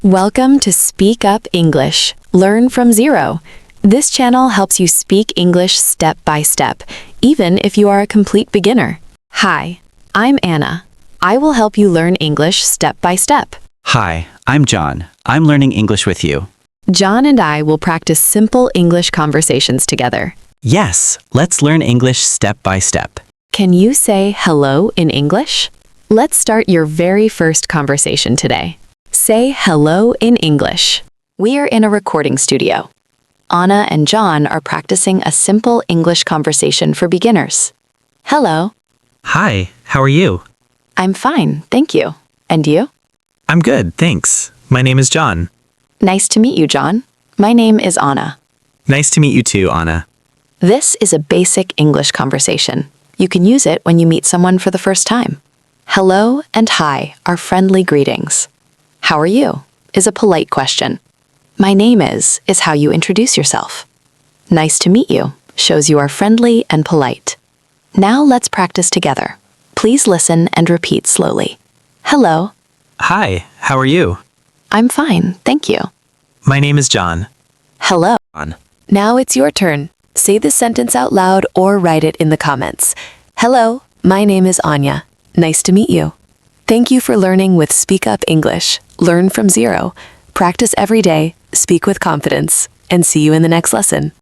Welcome to Speak Up English. Learn from zero. This channel helps you speak English step by step, even if you are a complete beginner. Hi, I'm Anna. I will help you learn English step by step. Hi, I'm John. I'm learning English with you. John and I will practice simple English conversations together. Yes, let's learn English step by step. Can you say hello in English? Let's start your very first conversation today. Say hello in English. We are in a recording studio. Anna and John are practicing a simple English conversation for beginners. Hello. Hi, how are you? I'm fine, thank you. And you? I'm good, thanks. My name is John. Nice to meet you, John. My name is Anna. Nice to meet you too, Anna. This is a basic English conversation. You can use it when you meet someone for the first time. Hello and hi are friendly greetings. How are you is a polite question. My name is how you introduce yourself. Nice to meet you shows you are friendly and polite. Now let's practice together. Please listen and repeat slowly. Hello. Hi, how are you? I'm fine, thank you. My name is John. Hello. John. Now it's your turn. Say the sentence out loud or write it in the comments. Hello, my name is Anya. Nice to meet you. Thank you for learning with Speak Up English. Learn from zero. Practice every day, speak with confidence, and see you in the next lesson.